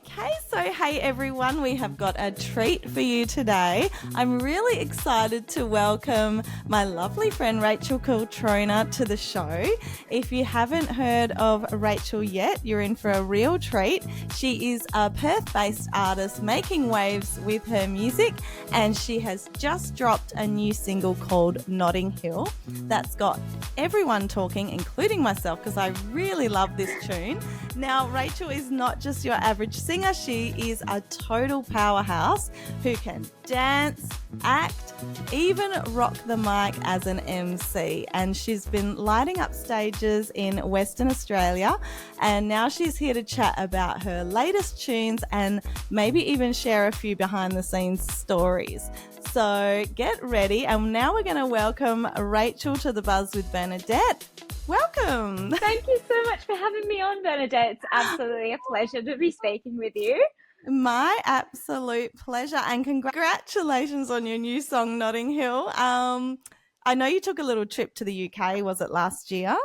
Okay, so hey everyone, we have got a treat for you today. I'm really excited to welcome my lovely friend Rachael Coltrona to the show. If you haven't heard of Rachael yet, you're in for a real treat. She is a Perth-based artist making waves with her music, and she has just dropped a new single called Notting Hill that's got everyone talking, including myself, because I really love this tune. Now, Rachael is not just your average singer, she is a total powerhouse who can dance, act, even rock the mic as an MC. And she's been lighting up stages in Western Australia, and now she's here to chat about her latest tunes and maybe even share a few behind the scenes stories. So get ready, and now we're going to welcome Rachael to The Buzz with Bernadette. Welcome. Thank you so much for having me on, Bernadette. It's absolutely a pleasure to be speaking with you. My absolute pleasure, and congratulations on your new song, Notting Hill. I know you took a little trip to the UK, was it last year?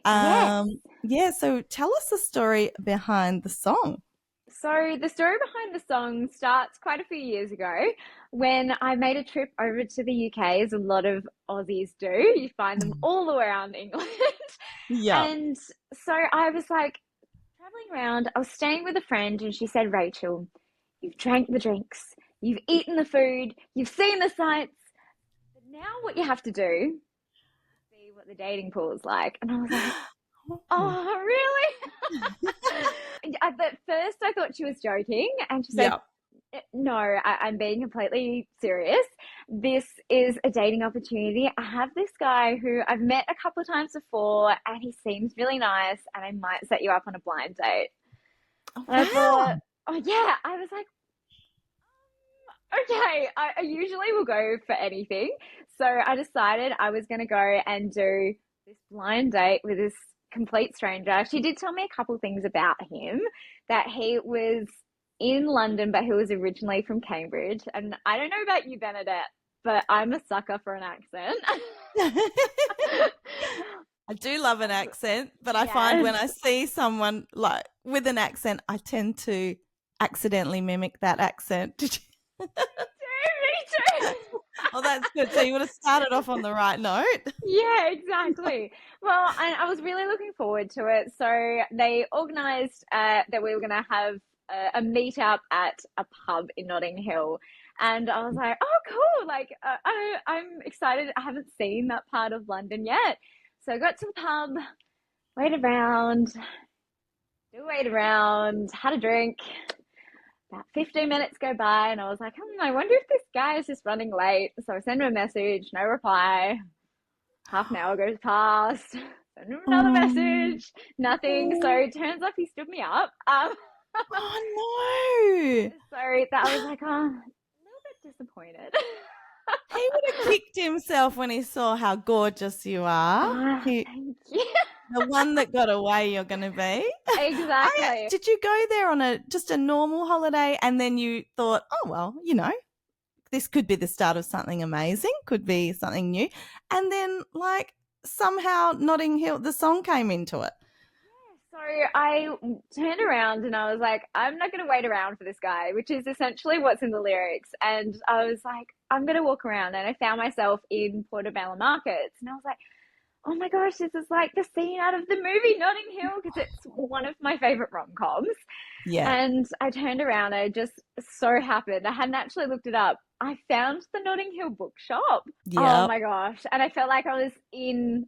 Yes. Yeah, so tell us the story behind the song. So the story behind the song starts quite a few years ago when I made a trip over to the UK, as a lot of Aussies do. You find them all around England. Yeah. And so I was like traveling around. I was staying with a friend and she said, Rachael, you've drank the drinks, you've eaten the food, you've seen the sights. But now what you have to do is see what the dating pool is like. And I was like, oh, really? At first, I thought she was joking, and she said, no, I'm being completely serious. This is a dating opportunity. I have this guy who I've met a couple of times before, and he seems really nice, and I might set you up on a blind date. Oh, And I wow. thought, oh, yeah. I was like, okay, I usually will go for anything. So I decided I was going to go and do this blind date with this complete stranger. She did tell me a couple things about him, that he was in London, but he was originally from Cambridge. And I don't know about you, Bernadette, but I'm a sucker for an accent. I do love an accent, but I find when I see someone like with an accent, I tend to accidentally mimic that accent. Did you? Me too. Oh, that's good. So you would have started off on the right note. Yeah, exactly. Well, I was really looking forward to it. So they organised that we were going to have a meetup at a pub in Notting Hill. And I was like, oh, cool. Like, I'm excited. I haven't seen that part of London yet. So I got to the pub, waited around, had a drink. About 15 minutes go by, and I was like, I wonder if this guy is just running late. So I send him a message, no reply. Half an hour goes past, send him another message, nothing. So it turns out he stood me up. Oh, no. So that I was like, oh, a little bit disappointed. He would have kicked himself when he saw how gorgeous you are. Thank you. The one that got away you're going to be. Exactly. Did you go there on just a normal holiday, and then you thought, oh, well, this could be the start of something amazing, could be something new. And then somehow Notting Hill, the song came into it. So I turned around and I was like, I'm not going to wait around for this guy, which is essentially what's in the lyrics. And I was like, I'm going to walk around. And I found myself in Portobello Markets. And I was like, oh my gosh, this is like the scene out of the movie Notting Hill, because it's one of my favorite rom-coms. Yeah. And I turned around, I just so happened, I hadn't actually looked it up, I found the Notting Hill bookshop. Yep. Oh my gosh. And I felt like I was in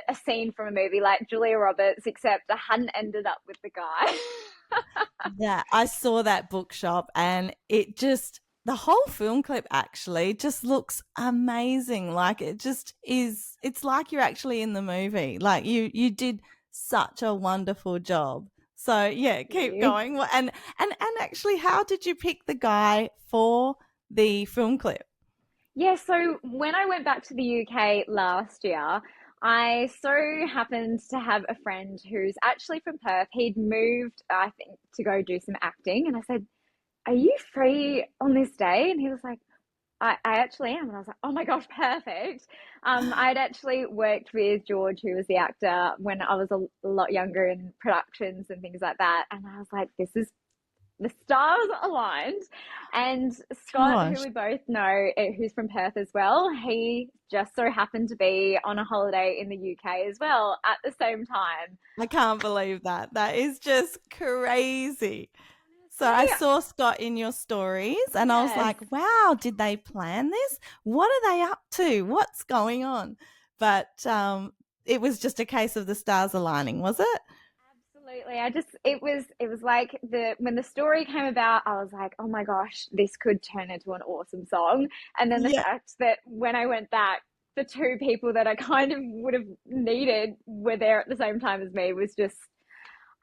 a scene from a movie like Julia Roberts, except I hadn't ended up with the guy. Yeah, I saw that bookshop, and it just, the whole film clip actually just looks amazing. Like it just is, it's like you're actually in the movie. Like you did such a wonderful job. So yeah, keep going. And actually, how did you pick the guy for the film clip? Yeah, so when I went back to the UK last year, I so happened to have a friend who's actually from Perth. He'd moved, I think, to go do some acting. And I said, are you free on this day? And he was like, I actually am. And I was like, oh my gosh, perfect. I'd actually worked with George, who was the actor, when I was a lot younger in productions and things like that. And I was like, this is the stars aligned. And Scott, who Gosh, we both know, who's from Perth as well, he just so happened to be on a holiday in the UK as well at the same time. I can't believe that. That is just crazy. So I Honestly, saw Scott in your stories and I was yes. like, wow, did they plan this? What are they up to? What's going on? But it was just a case of the stars aligning, was it? Absolutely. It was like when the story came about, I was like, oh my gosh, this could turn into an awesome song. And then the Yeah. fact that when I went back, the two people that I kind of would have needed were there at the same time as me was just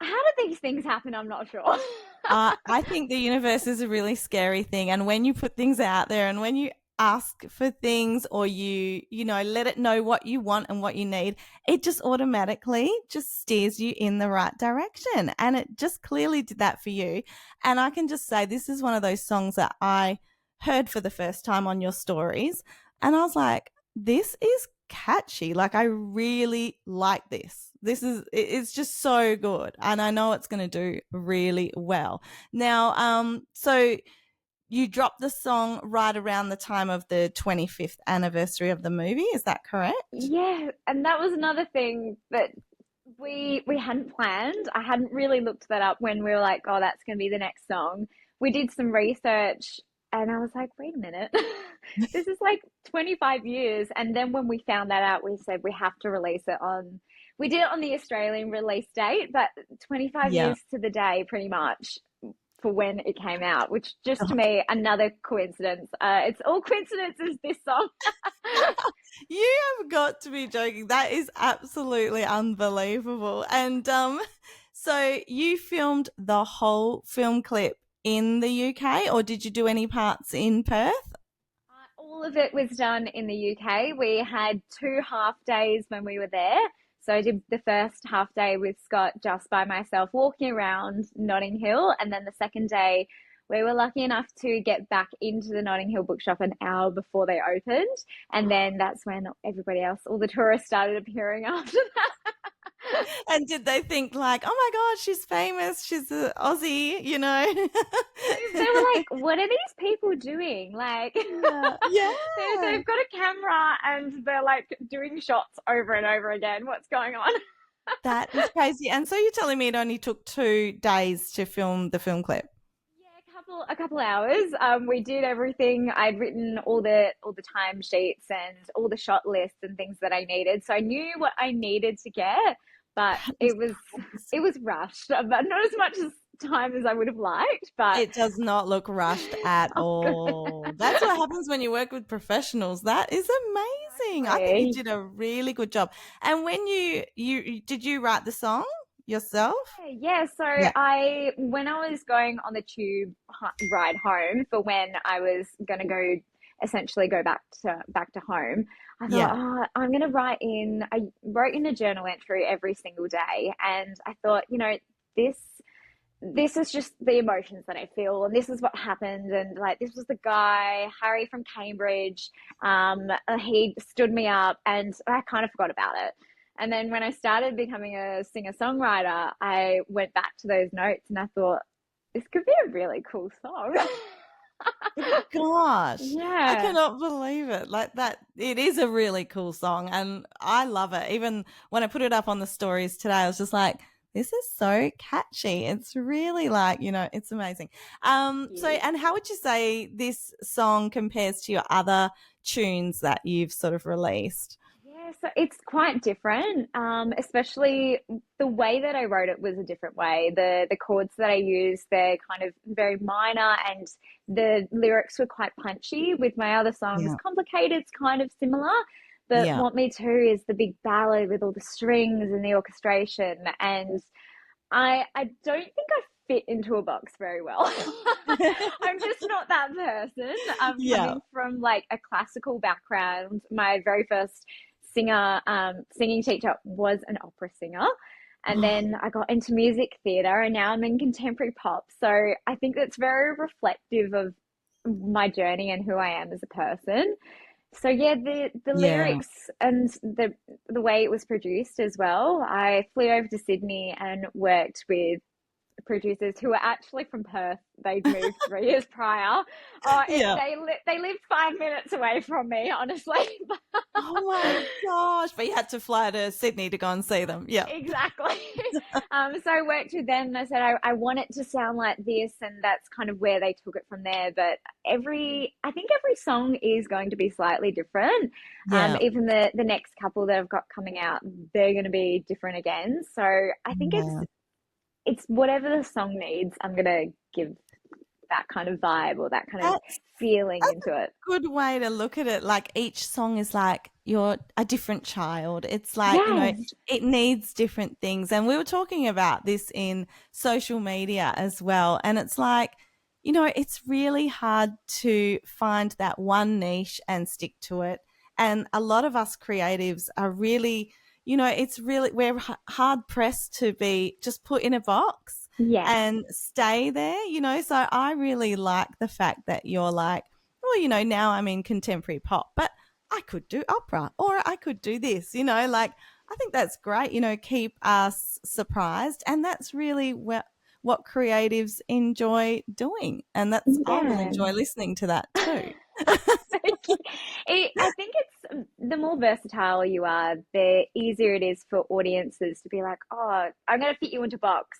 how did these things happen? I'm not sure. I think the universe is a really scary thing. And when you put things out there and when you ask for things or let it know what you want and what you need, it just automatically just steers you in the right direction. And it just clearly did that for you. And I can just say this is one of those songs that I heard for the first time on your stories. And I was like, this is catchy. Like I really like this. It's just so good. And I know it's going to do really well. Now, so you dropped the song right around the time of the 25th anniversary of the movie. Is that correct? Yeah, and that was another thing that we hadn't planned. I hadn't really looked that up when we were like, oh, that's going to be the next song. We did some research and I was like, wait a minute. This is like 25 years. And then when we found that out, we said we have to release it on, we did it on the Australian release date, but 25 Yeah. years to the day, pretty much for when it came out, which just to me, another coincidence. It's all coincidences, this song. You have got to be joking. That is absolutely unbelievable. And so you filmed the whole film clip in the UK or did you do any parts in Perth? All of it was done in the UK. We had 2 half days when we were there. So I did the first half day with Scott just by myself, walking around Notting Hill. And then the second day, we were lucky enough to get back into the Notting Hill bookshop an hour before they opened. And then that's when everybody else, all the tourists started appearing after that. And did they think like, "Oh my god, she's famous. She's an Aussie," you know? They were like, what are these people doing? Like, Yeah. Yeah. they've got a camera and they're like doing shots over and over again. What's going on? That is crazy. And so you're telling me it only took 2 days to film the film clip? Yeah, a couple hours. We did everything. I'd written all the time sheets and all the shot lists and things that I needed. So I knew what I needed to get, but That is it was rushed, but not as much as time as I would have liked. But It does not look rushed at oh, good. all. That's what happens when you work with professionals. That is amazing. I think you Exactly. did a really good job. And when did you write the song yourself? Yeah, so Yeah. when I was going on the tube ride home for when I was gonna go essentially go back to home, I thought, Yeah. oh, I'm gonna write in. I wrote in a journal entry every single day, and I thought, this this is just the emotions that I feel, and this is what happened, and like this was the guy Harry from Cambridge. He stood me up, and I kind of forgot about it. And then when I started becoming a singer songwriter, I went back to those notes, and I thought this could be a really cool song. Gosh, I Yeah. cannot believe it. Like that, it is a really cool song, and I love it. Even when I put it up on the stories today, I was just like, "This is so catchy." It's really like it's amazing. So, You. and how would you say this song compares to your other tunes that you've sort of released? Yeah, so it's quite different. Especially the way that I wrote it was a different way. The chords that I used, they're kind of very minor, and the lyrics were quite punchy. With my other songs, Yeah, complicated, it's kind of similar. But yeah. Want Me To is the big ballad with all the strings and the orchestration, and I don't think I fit into a box very well. I'm just not that person. Yeah. Coming from like a classical background, my very first singing teacher was an opera singer. And then I got into music theatre and now I'm in contemporary pop. So I think that's very reflective of my journey and who I am as a person. So yeah, the Yeah. lyrics and the way it was produced as well. I flew over to Sydney and worked with producers who are actually from Perth. They'd moved 3 years prior. Oh, Yeah. they lived 5 minutes away from me, honestly. Oh my gosh. But you had to fly to Sydney to go and see them. Yeah. Exactly. So I worked with them and I said, I want it to sound like this. And that's kind of where they took it from there. But I think every song is going to be slightly different. Yeah. Even the next couple that I've got coming out, they're going to be different again. So I think Yeah. it's whatever the song needs, I'm going to give that kind of vibe or that kind of That's feeling into it. good way to look at it. Like each song is like you're a different child. It's like, Yes. it needs different things. And we were talking about this in social media as well. And it's like, it's really hard to find that one niche and stick to it. And a lot of us creatives are really, we're hard pressed to be just put in a box Yes. and stay there. So I really like the fact that you're like, well, now I'm in contemporary pop, but I could do opera or I could do this, like I think that's great, keep us surprised. And that's really what creatives enjoy doing. And I really Yeah. enjoy listening to that too. Thank you. I think it's the more versatile you are, the easier it is for audiences to be like, oh, I'm going to fit you into box.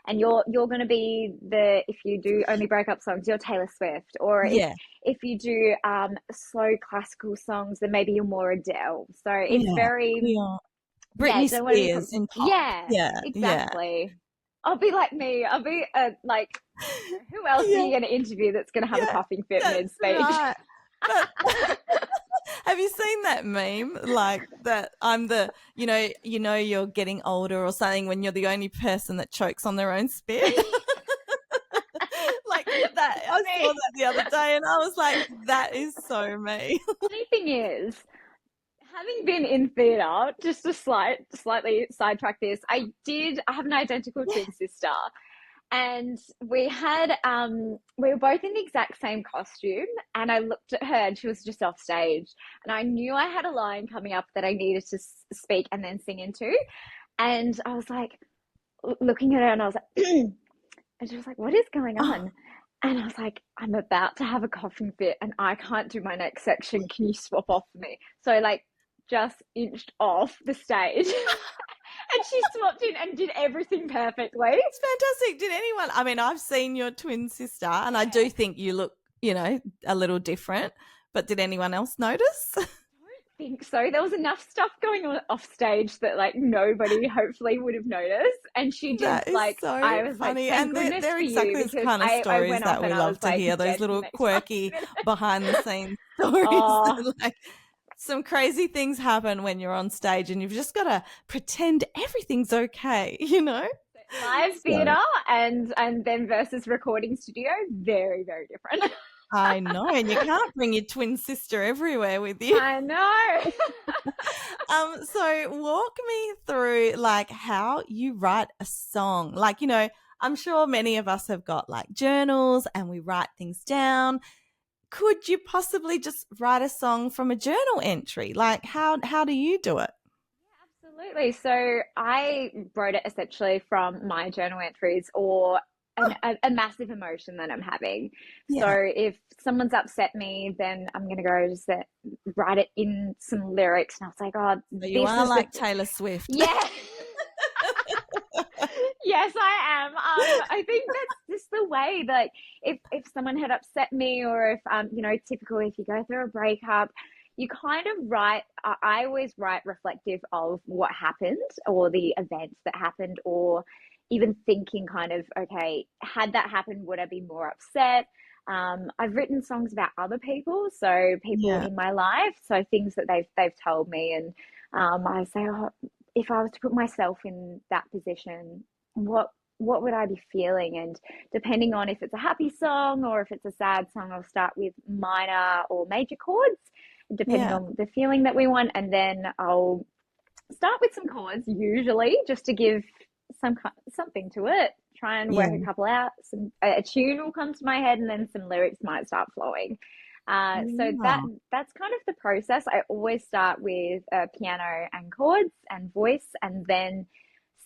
And you're going to be if you do only breakup songs, you're Taylor Swift. Or Yeah. if you do slow classical songs, then maybe you're more Adele. So it's Yeah. very, Yeah. yeah, Britney don't want to become, Spears in pop. yeah, Yeah. Yeah. exactly. I'll be like me. I'll be like, who else are Yeah. you going to interview that's going to have a Yeah. coughing fit That's mid-speech? right. But have you seen that meme? Like that I'm you're getting older or something when you're the only person that chokes on their own spit. Like that. I saw that the other day and I was like, that is so me. Funny thing is, having been in theatre, just to slightly sidetrack this, I have an identical twin sister. And we were both in the exact same costume. And I looked at her and she was just off stage. And I knew I had a line coming up that I needed to speak and then sing into. And I was like, looking at her and I was like, and she was like, what is going on? And I was like, I'm about to have a coughing fit and I can't do my next section. Can you swap off for me? So like just inched off the stage. And she swapped in and did everything perfectly. It's fantastic. Did anyone? I mean, I've seen your twin sister, and I do think you look, a little different. But did anyone else notice? I don't think so. There was enough stuff going on off stage that like nobody hopefully would have noticed. And she That did is like, so I was funny, like, thank and goodness they're for exactly you the because kind of I stories went that off we and I love was to like, hear. Those dead little next 5 quirky minutes. behind the scenes stories. Oh. Like some crazy things happen when you're on stage, and you've just got to pretend everything's okay. Live So theatre and then versus recording studio, very, very different. I know, and you can't bring your twin sister everywhere with you. I know. So walk me through like how you write a song. Like, I'm sure many of us have got like journals and we write things down. Could you possibly just write a song from a journal entry? Like how do you do it? Absolutely. So I wrote it essentially from my journal entries or a massive emotion that I'm having. So Yeah. if someone's upset me, then I'm going to go just write it in some lyrics. And I was like, oh, So you this are is the, like Taylor Swift. yeah. Yes, I am. I think that's just the way that if someone had upset me or if, typically if you go through a breakup, you kind of write, I always write reflective of what happened or the events that happened or even thinking kind of, okay, had that happened, would I be more upset? I've written songs about other people, so people Yeah. in my life, so things that they've told me, and I say, oh, if I was to put myself in that position, what would I be feeling? And depending on if it's a happy song or if it's a sad song, I'll start with minor or major chords, depending Yeah. on the feeling that we want, and then I'll start with some chords usually just to give something to it. Try and work a Yeah. couple out. A tune will come to my head, and then some lyrics might start flowing. So Yeah. that's kind of the process. I always start with piano and chords and voice, and then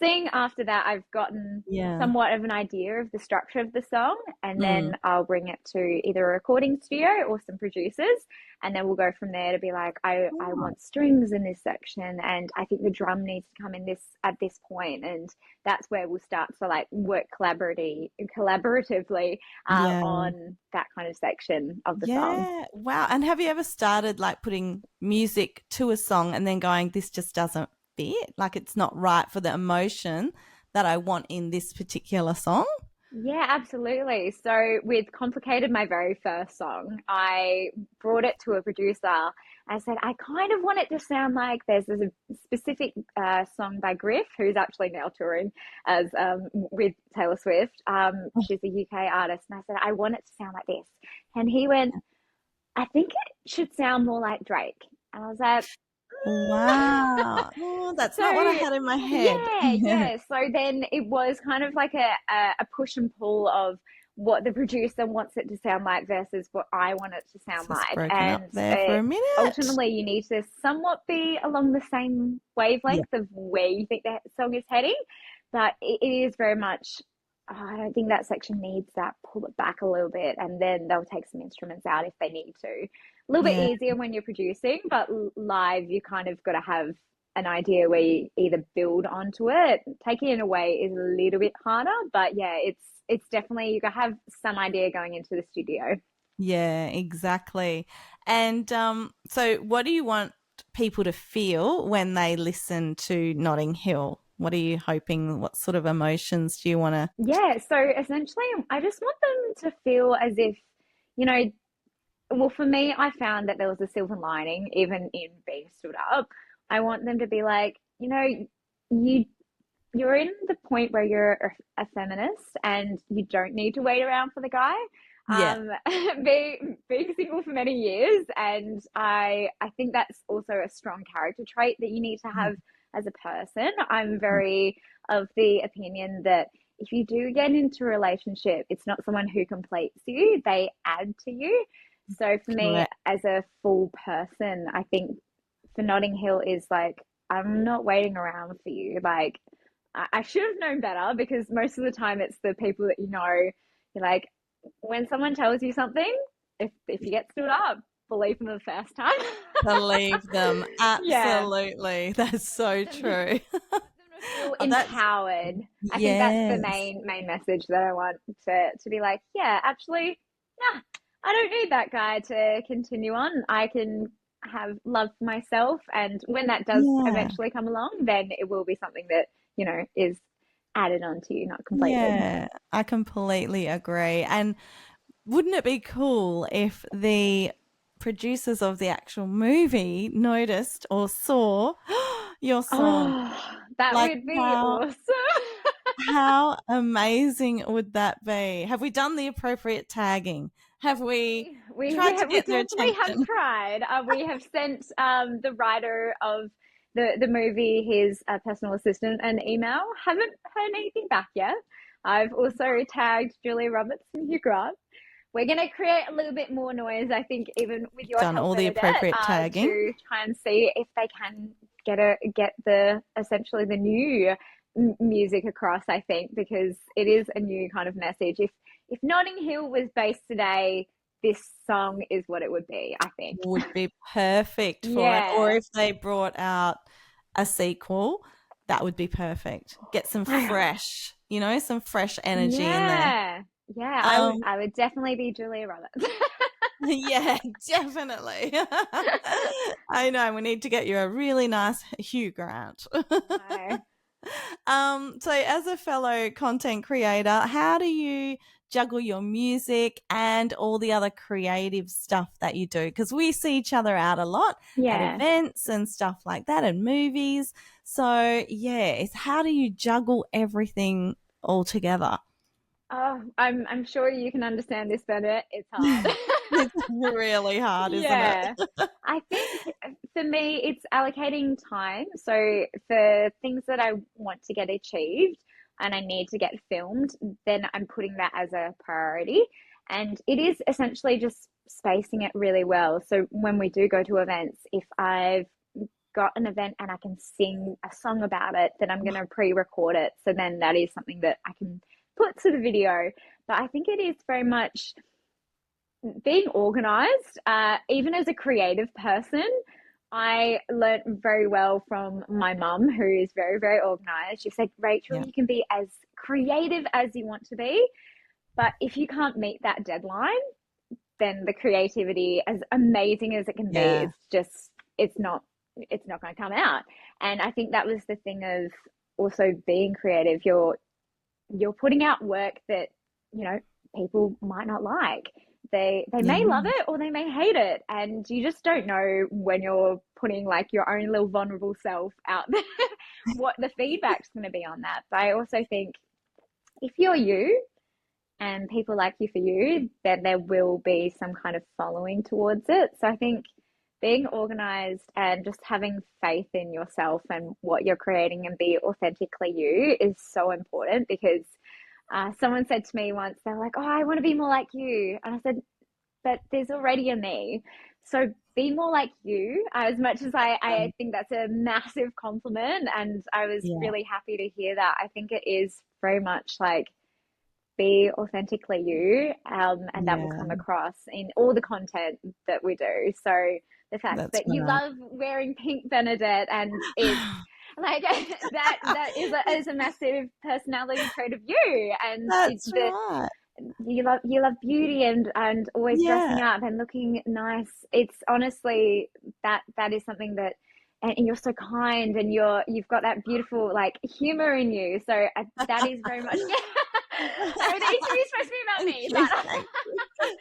seeing after that, I've gotten Yeah. somewhat of an idea of the structure of the song, and then Mm. I'll bring it to either a recording studio or some producers, and then we'll go from there to be like, I Oh, want strings in this section, and I think the drum needs to come in this at this point, and that's where we'll start to like work collaboratively yeah. on that kind of section of the song. Yeah. Wow. And have you ever started like putting music to a song and then going, this just doesn't fit? Like it's not right for the emotion that I want in this particular song? Yeah, absolutely. So with Complicated, my very first song, I brought it to a producer. I said, I kind of want it to sound like there's a specific song by Griff, who's actually now touring as with Taylor Swift. She's a UK artist. And I said, I want it to sound like this. And he went, I think it should sound more like Drake. And I was like, Wow. Oh, that's so not what I had in my head. yeah. So then it was kind of like a push and pull of what the producer wants it to sound like versus what I want it to sound Just like. broken up And there for a minute. ultimately, you need to somewhat be along the same Yeah. wavelength of where you think that song is heading. But it is very much, I don't think that section needs that. Pull it back a little bit, and then they'll take some instruments out if they need to. A little bit Yeah. easier when you're producing, but live, you kind of got to have an idea where you either build onto it. Taking it away is a little bit harder, but yeah, it's definitely you got to have some idea going into the studio. Yeah, exactly. And so what do you want people to feel when they listen to Notting Hill? What are you hoping? What sort of emotions do you want to? Yeah, so essentially, I just want them to feel as if, you know, well, for me, I found that there was a silver lining even in being stood up. I want them to be like, you you're in the point where you're a feminist and you don't need to wait around for the guy. Yeah. Being single for many years, and I think that's also a strong character trait that you need to have as a person. I'm very of the opinion that if you do get into a relationship, it's not someone who completes you; they add to you. So for me, Correct. as a full person, I think for Notting Hill is like I'm not waiting around for you. Like I should have known better because most of the time it's the people that you know. You're like, when someone tells you something, if you get stood up, believe them the first time. Believe them. Yeah, Absolutely. That's so them to true. feel Oh, that's empowered. I think that's the yes. main message that I want to be like, yeah, actually, nah, I don't need that guy to continue on. I can have love for myself, and when that does Yeah. eventually come along, then it will be something that is added onto you, not completed. Yeah. I completely agree. And wouldn't it be cool if the producers of the actual movie noticed or saw your song? Oh, that Like would be how awesome. how amazing would that be? Have we done the appropriate tagging? Have we tried to We get their definitely have attention? tried. We have sent the writer of the movie, his personal assistant, an email. Haven't heard anything back yet. I've also tagged Julia Roberts and Hugh Grant. We're going to create a little bit more noise, I think, even with your Done help, all the Bernadette, appropriate tagging? to try and see if they can get the essentially the new music across. I think because it is a new kind of message. If Notting Hill was based today, this song is what it would be. I think. Would be perfect for it. Or Yeah. if they brought out a sequel, that would be perfect. Get some fresh, some fresh energy in there. Yeah. Yeah, Um, I would definitely be Julia Roberts. yeah, definitely. I know we need to get you a really nice Hugh Grant. No. So as a fellow content creator, how do you juggle your music and all the other creative stuff that you do? Because we see each other out a lot at Yeah. events and stuff like that and movies. So yeah, it's how do you juggle everything all together? Oh, I'm sure you can understand this better. It's hard. It's really hard, isn't it? Yeah. I think for me, it's allocating time. So for things that I want to get achieved and I need to get filmed, then I'm putting that as a priority. And it is essentially just spacing it really well. So when we do go to events, if I've got an event and I can sing a song about it, then I'm going to pre-record it. So then that is something that I can put to the video. But I think it is very much being organized. Even as a creative person, I learned very well from my mum, who is very, very organized. She said, Rachel, Yeah. you can be as creative as you want to be, but if you can't meet that deadline, then the creativity, as amazing as it can be, Yeah. it's not going to come out. And I think that was the thing of also being creative. You're putting out work that, you know, people might not like. They may love Yeah. it or they may hate it, and you just don't know when you're putting like your own little vulnerable self out there what the feedback's going to be on that. But I also think if you're you and people like you for you, then there will be some kind of following towards it. So I think being organized and just having faith in yourself and what you're creating and be authentically you is so important. Because someone said to me once, they're like, oh, I want to be more like you. And I said, but there's already a me. So be more like you. As much as I think that's a massive compliment. And I was Yeah. really happy to hear that. I think it is very much like, be authentically you, and that will Yeah. come across in all the content that we do. So the fact That's that you right. love wearing pink Bernadette, and it's like that is a massive personality trait of you, and That's right. you love beauty and always Yeah. dressing up and looking nice. It's honestly that is something that, and you're so kind, and you've got that beautiful like humor in you. So that is very much yeah. I know the interview's supposed to be about Thank me, you. but Thank you.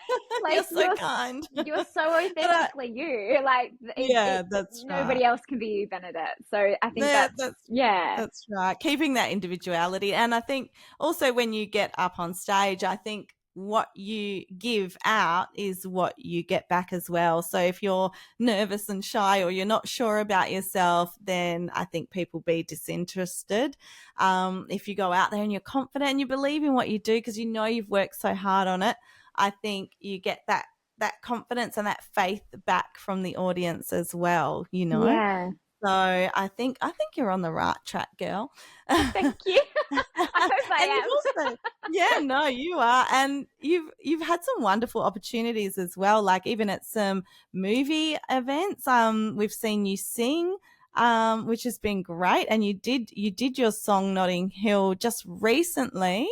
You're like so kind. you're so But authentically you. Like yeah, that's right. nobody else can be you, Bernadette. So I think Yeah, that's yeah, that's right. Keeping that individuality. And I think also when you get up on stage, I think what you give out is what you get back as well. So if you're nervous and shy or you're not sure about yourself, then I think people be disinterested. If you go out there and you're confident and you believe in what you do because you know you've worked so hard on it, I think you get that confidence and that faith back from the audience as well, you know. yeah. So I think you're on the right track, girl. Oh, thank you. I hope And I you've also yeah, no, you are. And you've had some wonderful opportunities as well, like even at some movie events. We've seen you sing, which has been great. And you did your song Notting Hill just recently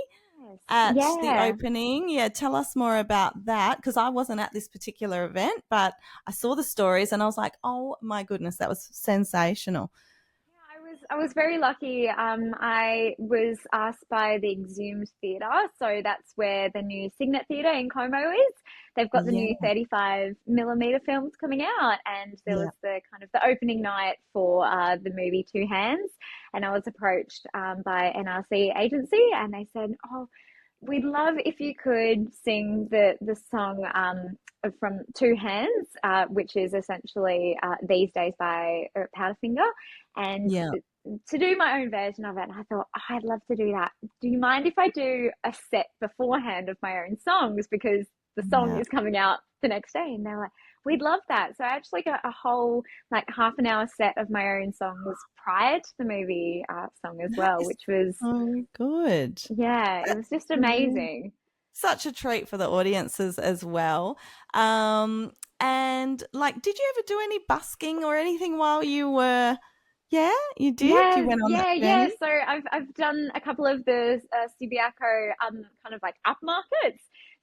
am. at the Yeah. opening. Yeah, tell us more about that because I wasn't at this particular event, but I saw the stories and I was like, "Oh my goodness, that was sensational." I was very lucky. I was asked by the Exhumed Theatre, so that's where the new Signet Theatre in Como is. They've got the Yeah, new 35 millimeter films coming out, and there yeah, was the kind of the opening night for the movie Two Hands, and I was approached by NRC agency, and they said, "Oh, we'd love if you could sing the song from Two Hands, which is essentially These Days by Powderfinger, and yeah. to do my own version of it." And I thought, oh, I'd love to do that. Do you mind if I do a set beforehand of my own songs, because the song Yeah. is coming out the next day? And they're like, we'd love that. So I actually got a whole like half an hour set of my own songs prior to the movie song as That well, is which was, so good. yeah, it That's was just really amazing. such a treat for the audiences as well. And like, did you ever do any busking or anything while you were? Yeah, you did. You Yeah, went on that yeah, yeah. journey. So I've done a couple of the Subiaco kind of like upmarkets.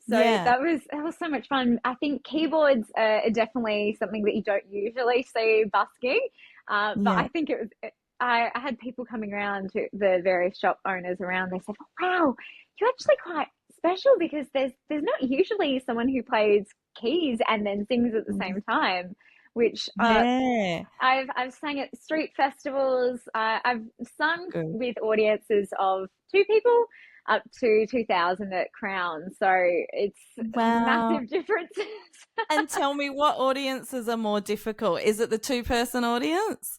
So Yeah, that was so much fun. I think keyboards are definitely something that you don't usually see busking, but yeah. I think it was. I had people coming around to the various shop owners around. They said, "Oh, wow, you're actually quite special because there's not usually someone who plays keys and then sings at the same time." Which Yeah. I've sang at street festivals. I've sung Good. with audiences of two people up to 2,000 at Crown. So it's Wow. massive differences. And tell me, what audiences are more difficult? Is it the two-person audience?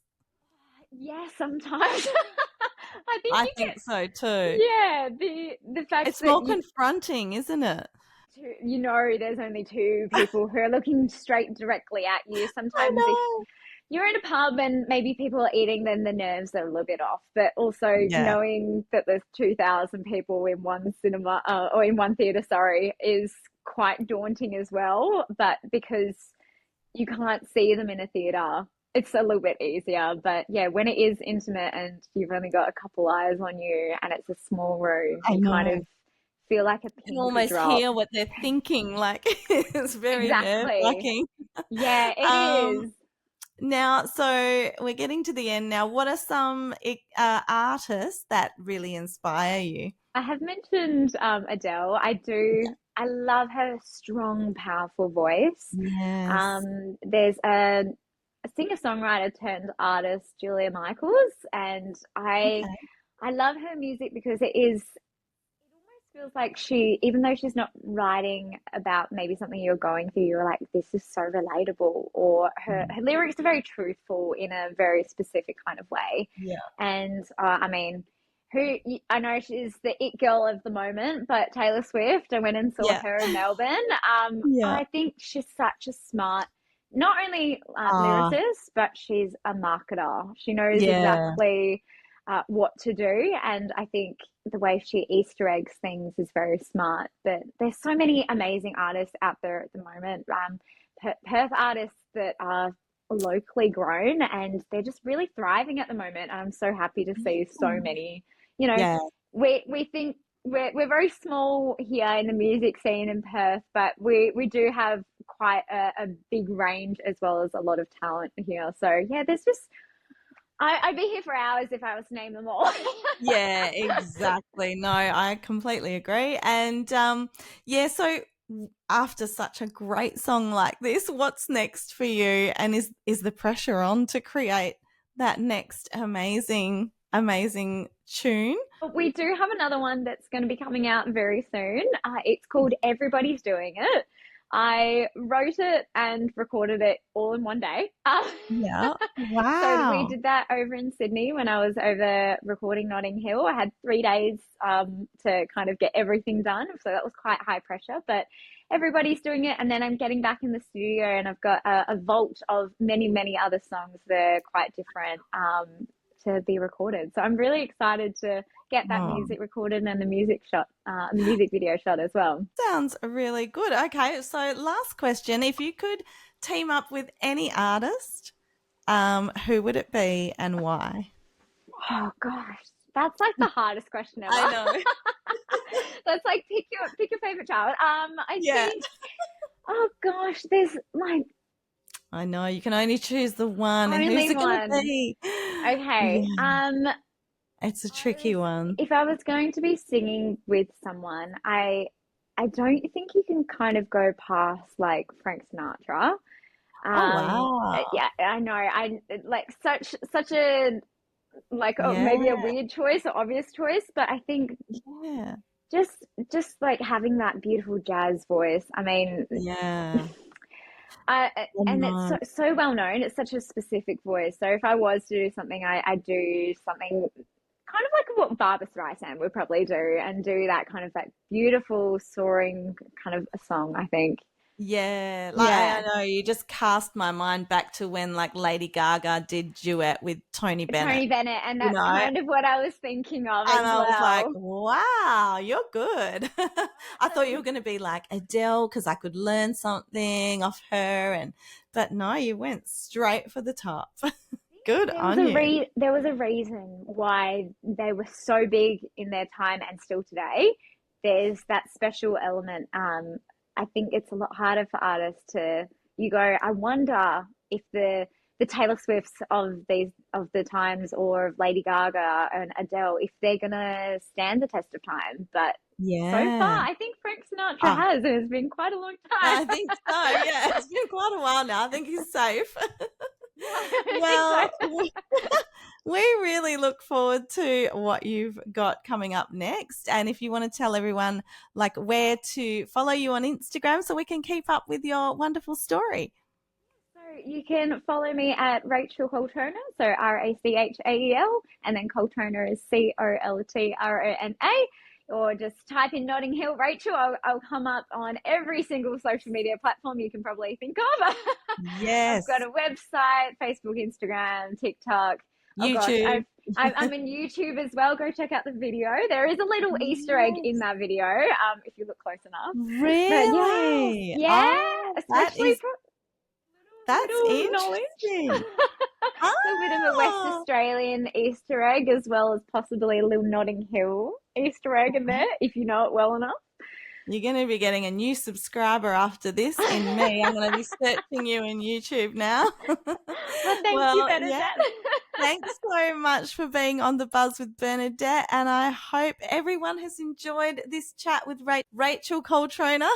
Yeah, sometimes. I think I you think get, so too. yeah, the fact It's that more confronting, isn't it? you know there's only two people who are looking straight directly at you. I Sometimes if know. you're in a pub and maybe people are eating, then the nerves are a little bit off. But also Yeah. knowing that there's 2,000 people in one cinema or in one theatre, sorry, is quite daunting as well. But because you can't see them in a theatre, it's a little bit easier. But yeah, when it is intimate and you've only got a couple eyes on you and it's a small room, I you kind know. of feel like a You can pin could almost drop. hear what they're thinking. Like it's very Exactly. nerve-wracking. Yeah, it Um, is. Now, so we're getting to the end now. What are some artists that really inspire you? I have mentioned Adele. I love her strong, powerful voice. Yes. There's a singer-songwriter turned artist, Julia Michaels, and Okay. I love her music because it almost feels like even though she's not writing about maybe something you're going through, you're like, this is so relatable. Or her lyrics are very truthful in a very specific kind of way. Yeah. And I mean, I know she's the it girl of the moment, but Taylor Swift, I went and saw Yeah. her in Melbourne. Yeah. I think she's such a smart, not only Ah, lyricist, but she's a marketer. She knows yeah. exactly what to do. And I think the way she Easter eggs things is very smart. But there's so many amazing artists out there at the moment. Perth artists that are locally grown and they're just really thriving at the moment. And I'm so happy to see so many, you know, Yeah. we think we're very small here in the music scene in Perth, but we do have quite a big range as well as a lot of talent here. So yeah, there's just I'd be here for hours if I was to name them all. Yeah, exactly. No, I completely agree. And yeah, so after such a great song like this, what's next for you? And is the pressure on to create that next amazing tune? We do have another one that's going to be coming out very soon. It's called Everybody's Doing It. I wrote it and recorded it all in one day. Yeah. So we Wow. did that over in Sydney when I was over recording Notting Hill. I had 3 days to kind of get everything done. So that was quite high pressure, but everybody's doing it. And then I'm getting back in the studio and I've got a vault of many, many other songs that are quite different to be recorded. So I'm really excited to get that Oh, music recorded and the music video shot as well. sounds really good. Okay, so last question. If you could team up with any artist, who would it be and why? Oh gosh, that's like the hardest question ever. I know. That's like pick your favorite child. I Yeah. think. Oh gosh, there's like I know you can only choose the one, and who's only it going to one. be? Okay. Yeah, it's a tricky one. If I was going to be singing with someone, I don't think you can kind of go past like Frank Sinatra. Oh wow! Yeah, I know. I like such a like maybe a Yeah, weird choice or obvious choice, but I think yeah, just just like having that beautiful jazz voice. I mean, yeah. I and it's know. so well known. It's such a specific voice. So if I was to do something, I do something kind of like what Barbara Streisand would probably do, and do that kind of that beautiful soaring kind of a song. I think. Yeah, like I Yeah, know you just cast my mind back to when like Lady Gaga did duet with Tony Bennett, Tony Bennett, and you that's know, kind of what I was thinking of and as I was like, well. wow, you're good. I thought you were going to be like Adele because I could learn something off her, and but no, you went straight for the top. Good on you. There was a reason why they were so big in their time and still today. There's that special element. I think it's a lot harder for artists to you go, I wonder if the Taylor Swifts of the times or of Lady Gaga and Adele, if they're gonna stand the test of time. But so Yeah. far, I think Frank Sinatra Ah, has. It's been quite a long time. I think so. Yeah, it's been quite a while now. I think he's safe. I think Well, so. we really look forward to what you've got coming up next. And if you want to tell everyone like where to follow you on Instagram so we can keep up with your wonderful story. So you can follow me at Rachael Coltrona, so Rachael, and then Coltrona is Coltrona. or just type in Notting Hill Rachel. I'll come up on every single social media platform you can probably think of. I've got Yes. a website, Facebook, Instagram, TikTok. Oh gosh, YouTube. I'm in YouTube as well. Go check out the video. There is a little Easter egg in Yes. that video, if you look close enough. But yes, Really? yeah, Oh, especially for that's little knowledge. interesting. A bit of a West Oh, Australian Easter egg, as well as possibly a little Notting Hill Easter egg in there, if you know it well enough. you're going to be getting a new subscriber after this in me. I'm going to be searching you in YouTube now. Well, thank you, Well, yeah. Bernadette. Thanks so much for being on The Buzz with Bernadette, and I hope everyone has enjoyed this chat with Rachael Coltrona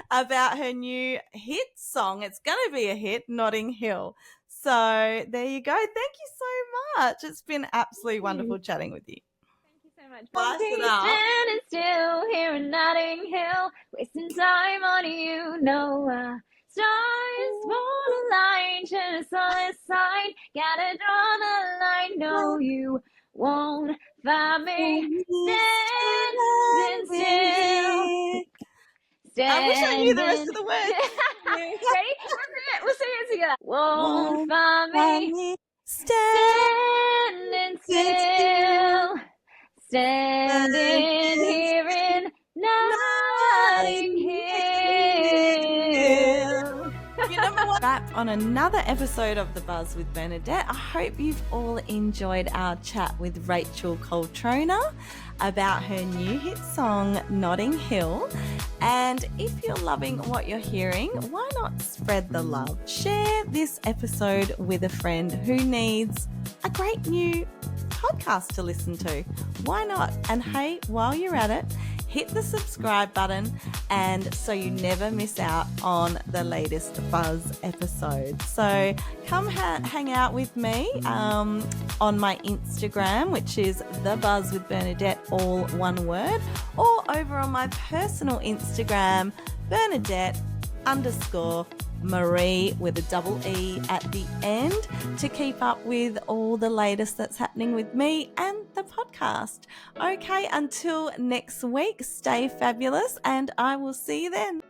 about her new hit song. It's going to be a hit, Notting Hill. So there you go. Thank you so much. It's been absolutely wonderful chatting with you. Thank you so much. Spice it Be up. standing still here in Notting Hill, wasting time on you. No, stars won't align, just on a sign. Gotta draw the line. No, you won't find me standing still. I wish I knew the rest Standing. of the words. Ready? We'll sing it together. Won't Won't find find me me standing still. Standing here in Notting Hill. You number one wrap on another episode of The Buzz with Bernadette. I hope you've all enjoyed our chat with Rachael Coltrona about her new hit song, Notting Hill. And if you're loving what you're hearing, why not spread the love? Share this episode with a friend who needs a great new podcast to listen to. Why not? And hey, while you're at it, hit the subscribe button and so you never miss out on the latest Buzz episode. So come hang out with me on my Instagram, which is The Buzz with Bernadette, all one word, or over on my personal Instagram, Bernadette_Marie with a double E at the end, to keep up with all the latest that's happening with me and the podcast. Okay, until next week, stay fabulous and I will see you then.